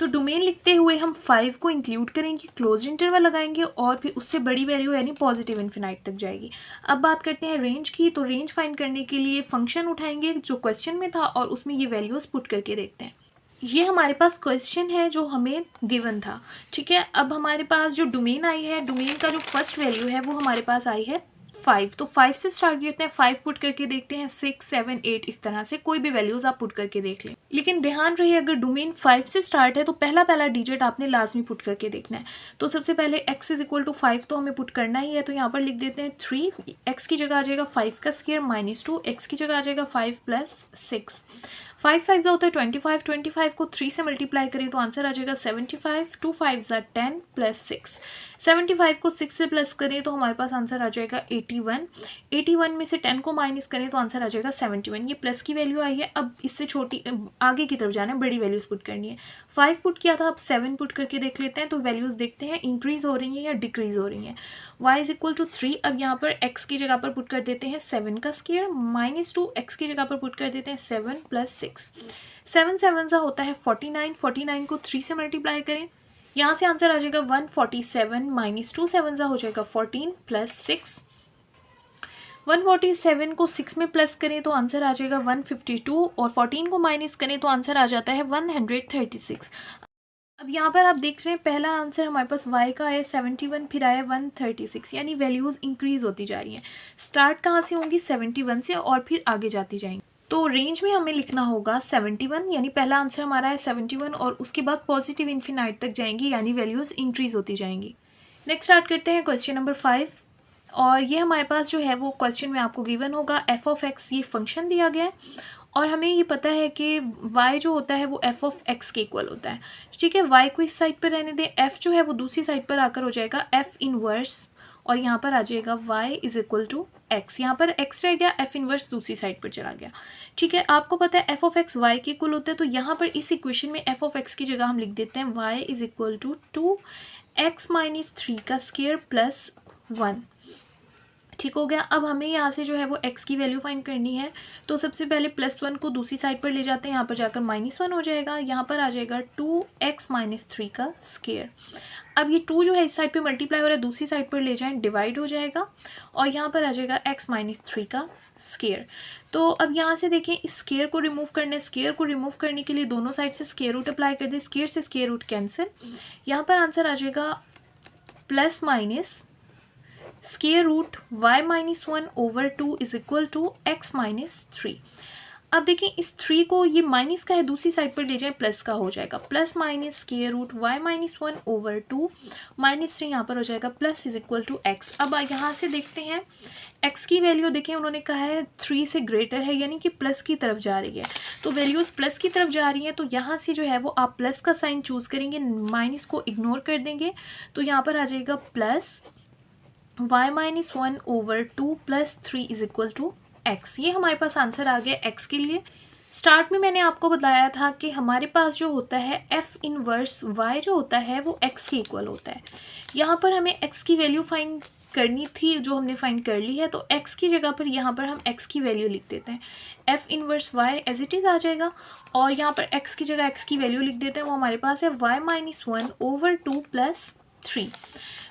S1: तो डोमेन लिखते हुए हम 5 को इंक्लूड करेंगे, क्लोज इंटरवल लगाएंगे और फिर उससे बड़ी वैल्यू यानी पॉजिटिव इन्फिनाइट तक जाएगी। अब बात करते हैं रेंज की। तो रेंज फाइंड करने के लिए फंक्शन उठाएंगे जो क्वेश्चन में था और उसमें ये वैल्यूज़ पुट करके देखते हैं। ये हमारे पास क्वेश्चन है जो हमें गिवन था, ठीक है। अब हमारे पास जो डोमेन आई है, डोमेन का जो फर्स्ट वैल्यू है वो हमारे पास आई है 5। तो 5 से स्टार्ट करते हैं, 5 पुट करके देखते हैं, 6 7 8 इस तरह से कोई भी वैल्यूज़ आप पुट करके देख लें। लेकिन ध्यान रहे अगर डोमेन 5 से स्टार्ट है तो पहला डिजिट आपने लाजमी पुट करके देखना है। तो सबसे पहले x इज इक्वल टू 5 तो हमें पुट करना ही है, तो यहाँ पर लिख देते हैं 3, x की जगह आ जाएगा 5 का स्क्वायर -2, x की जगह आ जाएगा 5 + 6, 5 5 होता है 25, 25 को 3 से मल्टीप्लाई करें तो आंसर आ जाएगा 75, 2 5 10 +6, 75 को 6 से प्लस करें तो हमारे पास आंसर आ जाएगा 81, 81 में से 10 को माइनस करें तो आंसर आ जाएगा 71। ये प्लस की वैल्यू आई है। अब इससे छोटी आगे की तरफ जाना है, बड़ी वैल्यूज पुट करनी है। 5 पुट किया था, अब 7 पुट करके देख लेते हैं। तो वैल्यूज देखते हैं इंक्रीज हो रही हैं या डिक्रीज हो रही हैं। y इज इक्वल टू 3, अब यहाँ पर x की जगह पर पुट कर देते हैं 7 का स्क्वायर, -2 x की जगह पर पुट कर देते हैं 7 + 6, 7 7 सा होता है 49, 49 को 3 से मल्टीप्लाई करें, यहाँ से आंसर आ जाएगा 147, -2 7 सा हो जाएगा 14 + 6, 147 को 6 में प्लस करें तो आंसर आ जाएगा 152 और 14 को माइनस करें तो आंसर आ जाता है 136। अब यहाँ पर आप देख रहे हैं पहला आंसर हमारे पास y का है 71, फिर आया 136, यानी वैल्यूज़ इंक्रीज़ होती जा रही हैं। स्टार्ट कहाँ से होंगी 71 से और फिर आगे जाती जाएंगी। तो रेंज में हमें लिखना होगा 71, यानी पहला आंसर हमारा है 71 और उसके बाद पॉजिटिव इन्फिनाइट तक जाएंगी, यानी वैल्यूज़ इंक्रीज़ होती जाएंगी। नेक्स्ट स्टार्ट करते हैं क्वेश्चन नंबर 5 और ये हमारे पास जो है वो क्वेश्चन में आपको गिवन होगा f ऑफ x, ये फंक्शन दिया गया है और हमें ये पता है कि y जो होता है वो f ऑफ x के इक्वल होता है। ठीक है, y को इस साइड पर रहने दें, f जो है वो दूसरी साइड पर आकर हो जाएगा f इनवर्स और यहाँ पर आ जाएगा y is equal to x। यहाँ पर x रह गया, f इनवर्स दूसरी साइड पर चला गया। ठीक है, आपको पता है f ऑफ x y के इक्वल होता है, तो यहाँ पर इस इक्वेशन में f ऑफ x की जगह हम लिख देते हैं y is equal to 2x minus 3 का स्क्वायर प्लस 1। ठीक हो गया। अब हमें यहाँ से जो है वो x की वैल्यू फाइंड करनी है, तो सबसे पहले +1 को दूसरी साइड पर ले जाते हैं, यहाँ पर जाकर -1 हो जाएगा, यहाँ पर आ जाएगा 2x माइनस 3 का स्क्वायर। अब ये 2 जो है इस साइड पे मल्टीप्लाई हो रहा है, दूसरी साइड पर ले जाएं डिवाइड हो जाएगा और यहाँ पर आ जाएगा x माइनस 3 का स्क्वायर। तो अब यहाँ से देखें इस स्क्वायर को रिमूव करना है, स्क्वायर को रिमूव करने के लिए दोनों साइड से स्क्वायर रूट अप्लाई कर दें, स्क्वायर से स्क्वायर रूट कैंसिल, यहाँ पर आंसर आ जाएगा plus minus square root y minus 1 over 2 is equal to x minus 3। अब देखिए इस 3 को ये माइनस का है दूसरी साइड पर ले जाएं, प्लस का हो जाएगा, plus minus square root y minus 1 over 2 minus 3 यहाँ पर हो जाएगा plus is equal to x। अब यहाँ से देखते हैं x की वैल्यू, देखिए उन्होंने कहा है 3 से ग्रेटर है, यानी कि प्लस की तरफ जा रही है, तो वैल्यूज़ प्लस की तरफ जा रही हैं, तो यहाँ से जो है वो आप प्लस का साइन चूज़ करेंगे, माइनस को इग्नोर कर देंगे, तो यहाँ पर आ जाएगा plus y minus 1 over 2 plus 3 is equal to x। ये हमारे पास आंसर आ गया x के लिए। स्टार्ट में मैंने आपको बताया था कि हमारे पास जो होता है f इनवर्स y जो होता है वो x के इक्वल होता है। यहाँ पर हमें x की वैल्यू फाइंड करनी थी, जो हमने फाइंड कर ली है, तो x की जगह पर यहाँ पर हम x की वैल्यू लिख देते हैं, f inverse y as it is आ जाएगा और यहाँ पर x की जगह x की वैल्यू लिख देते हैं, वो हमारे पास है y माइनस 1 ओवर 2 प्लस 3।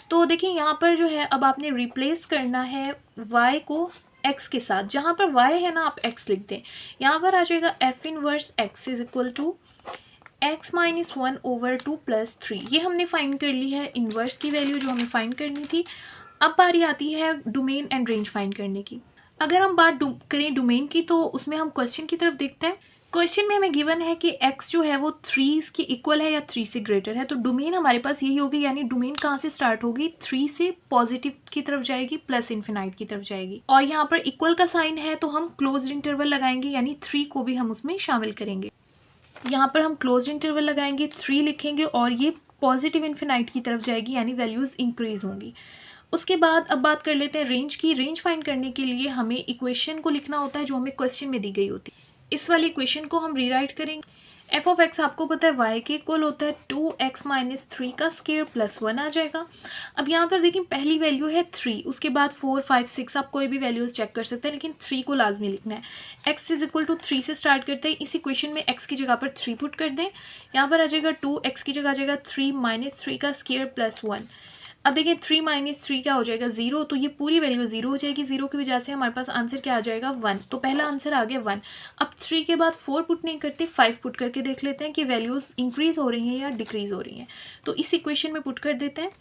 S1: तो देखिए यहाँ पर जो है अब आपने रिप्लेस करना है y को x के साथ, जहाँ पर y है ना आप x लिख दें, यहाँ पर आ जाएगा f inverse x is equal to x minus 1 over 2 plus 3। ये हमने फाइंड कर ली है इनवर्स की वैल्यू जो हमें फाइंड करनी थी। अब बारी आती है डोमेन एंड रेंज फाइंड करने की। अगर हम बात करें डोमेन की, तो उसमें हम क्वेश्चन की तरफ देखते हैं। क्वेश्चन में हमें गिवन है कि x जो है वो 3 के इक्वल है या 3 से ग्रेटर है, तो डोमेन हमारे पास यही होगी, यानी डोमेन कहाँ से स्टार्ट होगी, 3 से पॉजिटिव की तरफ जाएगी, प्लस इन्फिनाइट की तरफ जाएगी, और यहाँ पर इक्वल का साइन है तो हम क्लोज्ड इंटरवल लगाएंगे, यानी 3 को भी हम उसमें शामिल करेंगे। यहाँ पर हम क्लोज्ड इंटरवल लगाएंगे, 3 लिखेंगे और ये पॉजिटिव इन्फिनाइट की तरफ जाएगी, यानी वैल्यूज़ इंक्रीज होंगी। उसके बाद अब बात कर लेते हैं रेंज की। रेंज फाइंड करने के लिए हमें इक्वेशन को लिखना होता है जो हमें क्वेश्चन में दी गई होती है। इस वाली इक्वेशन को हम रीराइट करेंगे। f ऑफ x आपको पता है y के इक्वल होता है 2x माइनस 3 का स्क्वायर प्लस 1 आ जाएगा। अब यहाँ पर देखिए पहली वैल्यू है 3, उसके बाद 4, 5, 6 आप कोई भी वैल्यूज चेक कर सकते हैं, लेकिन 3 को लाजमी लिखना है। x इज इक्वल टू 3 से स्टार्ट करते हैं, इस इक्वेशन में x की जगह पर 3 पुट कर दें, यहाँ पर आ जाएगा 2, x की जगह आ जाएगा 3 माइनस 3 का स्क्वायर प्लस 1। अब देखिए 3 माइनस 3 क्या हो जाएगा 0, तो ये पूरी वैल्यू 0 हो जाएगी, 0 की वजह से हमारे पास आंसर क्या आ जाएगा 1। तो पहला आंसर आ गया 1। अब 3 के बाद 4 पुट नहीं करते, 5 पुट करके देख लेते हैं कि वैल्यूज़ इंक्रीज हो रही हैं या डिक्रीज हो रही हैं। तो इस इक्वेशन में पुट कर देते हैं,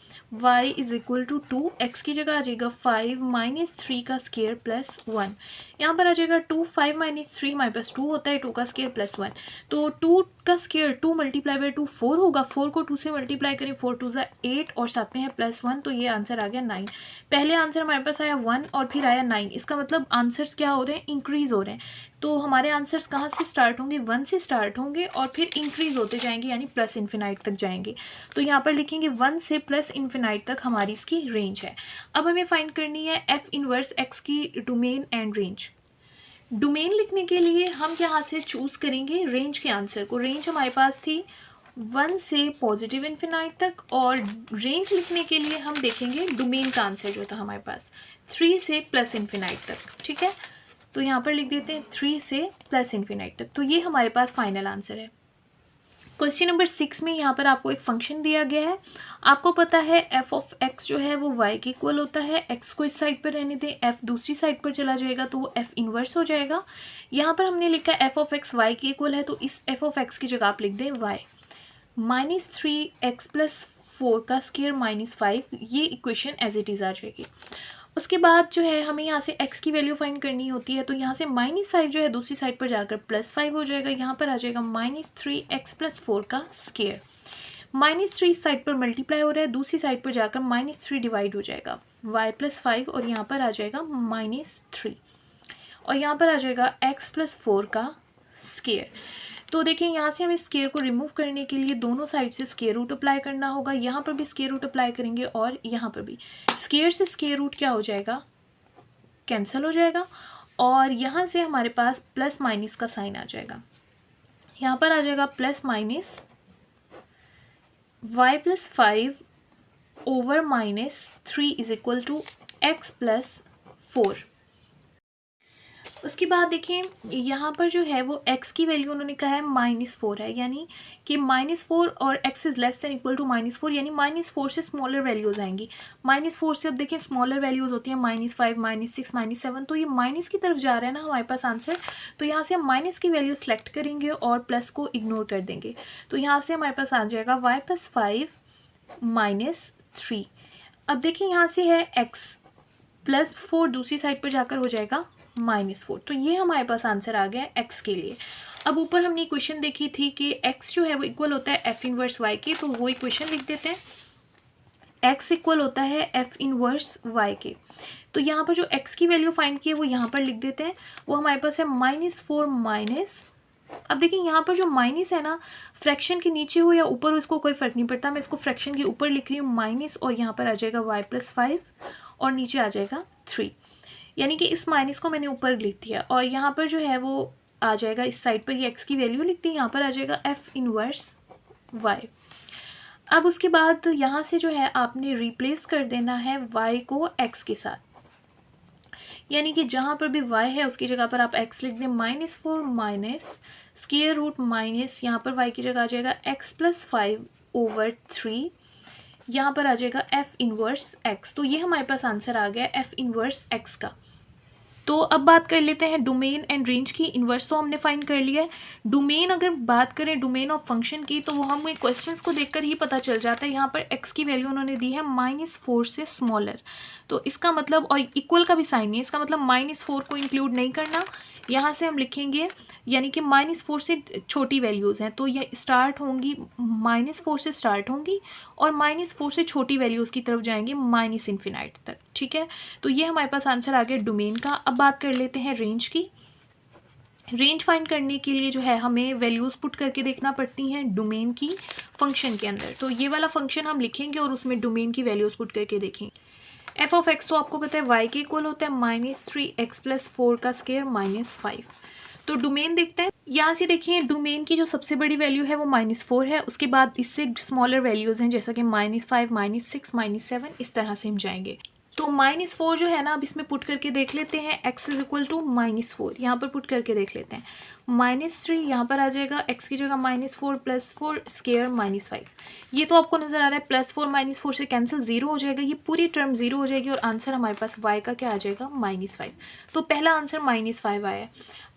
S1: y is equal to 2, x की जगह आ जाएगा 5 माइनस 3 का स्क्वायर प्लस 1। यहाँ पर आ जाएगा 2, 5 माइनस 3 हमारे पास 2 होता है, 2 का स्क्वायर प्लस 1, तो 2 का स्क्वायर 2 मल्टीप्लाई बाई 2 4 होगा, 4 को 2 से मल्टीप्लाई करें, 4 2 8 और साथ में है प्लस 1, तो ये आंसर आ गया 9। पहले आंसर हमारे पास आया 1 और फिर आया 9, इसका मतलब आंसर्स क्या हो रहे हैं, इंक्रीज हो रहे हैं। तो हमारे आंसर्स कहाँ से स्टार्ट होंगे, 1 से स्टार्ट होंगे और फिर इंक्रीज होते जाएंगे, यानी प्लस इन्फिनाइट तक जाएंगे। तो यहाँ पर लिखेंगे 1 से प्लस इन्फिनाइट तक हमारी इसकी रेंज है। अब हमें फाइंड करनी है f इनवर्स x की डोमेन एंड रेंज। डोमेन लिखने के लिए हम यहाँ से चूज़ करेंगे रेंज के आंसर को। रेंज हमारे पास थी 1 से पॉजिटिव इन्फिनाइट तक, और रेंज लिखने के लिए हम देखेंगे डोमेन का आंसर जो था हमारे पास 3 से प्लस इन्फिनाइट तक। ठीक है, तो यहाँ पर लिख देते हैं 3 से प्लस इन्फिनाइट तक, तो ये हमारे पास फाइनल आंसर है। क्वेश्चन नंबर 6 में यहाँ पर आपको एक फंक्शन दिया गया है। आपको पता है एफ ऑफ एक्स जो है वो वाई के इक्वल होता है। एक्स को इस साइड पर रहने दें, एफ दूसरी साइड पर चला जाएगा तो वो एफ इनवर्स हो जाएगा। यहाँ पर हमने लिखा है एफ ऑफ एक्स वाई के इक्वल है, तो इस एफ ऑफ एक्स की जगह आप लिख दें वाई। -3x+4 का स्क्वायर -5, ये इक्वेशन एज इट इज़ आ जाएगी। उसके बाद जो है हमें यहाँ से x की वैल्यू फाइंड करनी होती है, तो यहाँ से -5 जो है दूसरी साइड पर जाकर +5 हो जाएगा। यहाँ पर आ जाएगा -3x+4 का स्क्वायर। -3 इस साइड पर मल्टीप्लाई हो रहा है, दूसरी साइड पर जाकर -3 डिवाइड हो जाएगा y+5, और यहाँ पर आ जाएगा -3, और यहाँ पर आ जाएगा x+4 का स्क्वायर। तो देखिए यहाँ से हमें स्क्वायर को रिमूव करने के लिए दोनों साइड से स्क्वायर रूट अप्लाई करना होगा। यहाँ पर भी स्क्वायर रूट अप्लाई करेंगे और यहाँ पर भी। स्क्वायर से स्क्वायर रूट क्या हो जाएगा, कैंसिल हो जाएगा, और यहाँ से हमारे पास प्लस माइनस का साइन आ जाएगा। यहाँ पर आ जाएगा +y+5 over -3 is equal to x+4। उसके बाद देखिए यहाँ पर जो है वो x की वैल्यू उन्होंने कहा है -4 है, यानी कि -4 और x is less than equal to -4, यानी -4 से स्मॉलर वैल्यूज़ आएंगी। -4 से अब देखिए स्मॉलर वैल्यूज़ होती हैं -5, -6, -7, तो ये माइनस की तरफ जा रहा है ना हमारे पास आंसर। तो यहाँ से हम माइनस की वैल्यू सेलेक्ट करेंगे और प्लस को इग्नोर कर देंगे। तो यहाँ से हमारे पास आ जाएगा y+5 -3। अब देखिए यहाँ से है x+4, दूसरी साइड पर जाकर हो जाएगा -4। तो ये हमारे पास आंसर आ गया x के लिए। अब ऊपर हमने इक्वेशन देखी थी कि x जो है वो इक्वल होता है f इनवर्स y के, तो वो इक्वेशन लिख देते हैं। x इक्वल होता है f इनवर्स y के, तो यहाँ पर जो x की वैल्यू फाइंड की है वो यहाँ पर लिख देते हैं। वो हमारे पास है -4 माइनस, अब देखिए यहाँ पर जो माइनस है ना, फ्रैक्शन के नीचे हो या ऊपर हो इसको कोई फ़र्क नहीं पड़ता, मैं इसको फ्रैक्शन के ऊपर लिख रही हूँ माइनस, और यहाँ पर आ जाएगा y+5 और नीचे आ जाएगा 3, यानी कि इस माइनस को मैंने ऊपर लिख दिया, और यहाँ पर जो है वो आ जाएगा इस साइड पर, ये x की वैल्यू लिख दी, यहाँ पर आ जाएगा f इनवर्स y। अब उसके बाद यहाँ से जो है आपने रिप्लेस कर देना है y को x के साथ, यानी कि जहाँ पर भी y है उसकी जगह पर आप x लिख दें। -4 माइनस स्क्वायर रूट माइनस, यहाँ पर y की जगह आ जाएगा x+5 ओवर 3, यहाँ पर आ जाएगा f इनवर्स x। तो ये हमारे पास आंसर आ गया f इनवर्स x का। तो अब बात कर लेते हैं डोमेन एंड रेंज की। इन्वर्स तो हमने फाइंड कर लिया है। डोमेन अगर बात करें डोमेन ऑफ फंक्शन की, तो वो हमें क्वेश्चंस को देखकर ही पता चल जाता है। यहाँ पर x की वैल्यू उन्होंने दी है -4 से स्मॉलर, तो इसका मतलब, और इक्वल का भी साइन है, इसका मतलब -4 को इंक्लूड नहीं करना। यहाँ से हम लिखेंगे, यानी कि -4 से छोटी वैल्यूज़ हैं, तो ये स्टार्ट होंगी -4 से स्टार्ट होंगी और -4 से छोटी वैल्यूज़ की तरफ जाएंगे ∞ तक। ठीक है, तो ये हमारे पास आंसर आ गया डोमेन का। अब बात कर लेते हैं रेंज की। रेंज फाइंड करने के लिए जो है हमें वैल्यूज़ पुट करके देखना पड़ती हैं डोमेन की फंक्शन के अंदर। तो ये वाला फंक्शन हम लिखेंगे और उसमें डोमेन की वैल्यूज़ पुट करके देखेंगे। एफ ऑफ एक्स तो आपको पता है y के इक्वल होता है -3x+4 का स्क्वायर -5। तो डोमेन देखते हैं। यहाँ से देखिए डोमेन की जो सबसे बड़ी वैल्यू है वो -4 है, उसके बाद इससे स्मॉलर वैल्यूज़ हैं जैसा कि -5, -6, -7, इस तरह से हम जाएंगे। तो -4 जो है ना, अब इसमें पुट करके देख लेते हैं। x इज इक्वल टू -4, यहाँ पर पुट करके देख लेते हैं। -3 यहाँ पर आ जाएगा, x की जगह -4 +4 स्क्वायर -5। ये तो आपको नज़र आ रहा है +4 -4 से कैंसिल 0 हो जाएगा, ये पूरी टर्म 0 हो जाएगी और आंसर हमारे पास y का क्या आ जाएगा -5। तो पहला आंसर -5 आया है।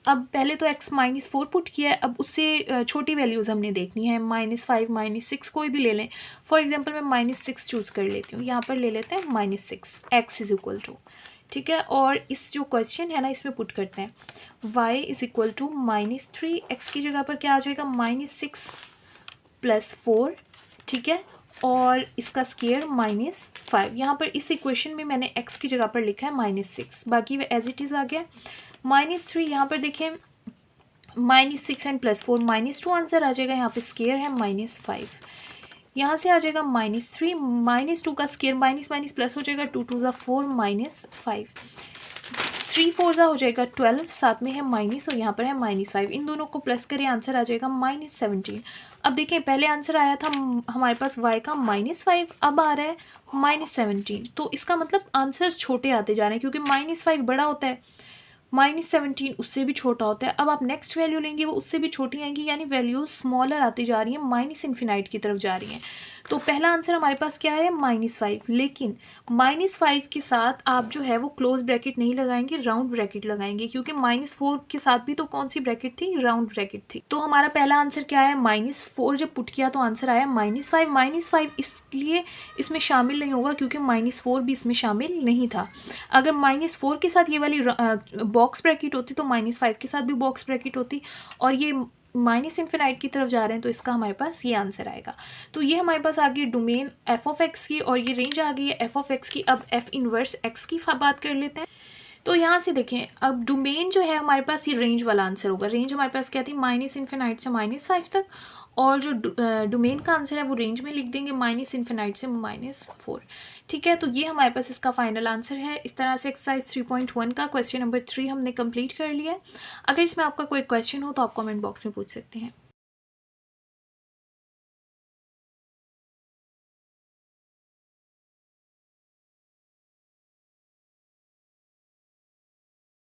S1: अब पहले तो x -4 पुट किया है, अब उससे छोटी वैल्यूज़ हमने देखनी है, -5, -6 कोई भी ले लें। फॉर एग्जांपल मैं -6 चूज़ कर लेती हूँ, यहाँ पर ले लेते हैं -6, x इज़ इक्वल टू, ठीक है। और इस जो क्वेश्चन है ना, इसमें पुट करते हैं y is equal to -3, x की जगह पर क्या आ जाएगा -6 +4, ठीक है, और इसका स्क्वायर -5। यहाँ पर इस इक्वेशन में मैंने x की जगह पर लिखा है -6, बाकी वे एज इट इज़ आ गया। -3 यहाँ पर देखें, -6 एंड +4 -2 आंसर आ जाएगा। यहाँ पे स्क्वायर है -5, यहाँ से आ जाएगा -3, -2 का स्क्वायर माइनस प्लस हो जाएगा, 2 2 4 -5, 3 4 हो जाएगा 12, साथ में है माइनस और यहाँ पर है -5। इन दोनों को प्लस करें, आंसर आ जाएगा -17। अब देखें पहले आंसर आया था हमारे पास y का -5, अब आ रहा है -17। तो इसका मतलब आंसर छोटे आते जा रहे हैं, क्योंकि -5 बड़ा होता है, -17 उससे भी छोटा होता है। अब आप नेक्स्ट वैल्यू लेंगे वो उससे भी छोटी आएंगी, यानी वैल्यू स्मॉलर आती जा रही है, माइनस इन्फिनाइट की तरफ जा रही हैं। तो पहला आंसर हमारे पास क्या है, -5। लेकिन -5 के साथ आप जो है वो क्लोज ब्रैकेट नहीं लगाएंगे, राउंड ब्रैकेट लगाएंगे, क्योंकि -4 के साथ भी तो कौन सी ब्रैकेट थी, राउंड ब्रैकेट थी। तो हमारा पहला आंसर क्या है, -4। जब पुट किया तो आंसर आया -5। -5 इसलिए इसमें शामिल नहीं होगा क्योंकि -4 भी इसमें शामिल नहीं था। अगर -4 के साथ ये वाली बॉक्स ब्रैकेट होती तो -5 के साथ भी बॉक्स ब्रैकेट होती, और ये माइनस इन्फिनाइट की तरफ जा रहे हैं, तो इसका हमारे पास ये आंसर आएगा। तो ये हमारे पास आ गई डोमेन एफ ऑफ एक्स की, और ये रेंज आ गई है एफ ऑफ एक्स की। अब एफ इनवर्स एक्स की बात कर लेते हैं। तो यहाँ से देखें, अब डोमेन जो है हमारे पास ये रेंज वाला आंसर होगा। रेंज हमारे पास क्या थी, माइनस इन्फिनाइट से -5 तक, और जो डोमेन का आंसर है वो रेंज में लिख देंगे माइनस इन्फिनाइट से -4। ठीक है, तो ये हमारे पास इसका फाइनल आंसर है। इस तरह से एक्सरसाइज 3.1 का क्वेश्चन नंबर 3 हमने कंप्लीट कर लिया है। अगर इसमें आपका कोई क्वेश्चन हो तो आप कमेंट बॉक्स में पूछ सकते हैं।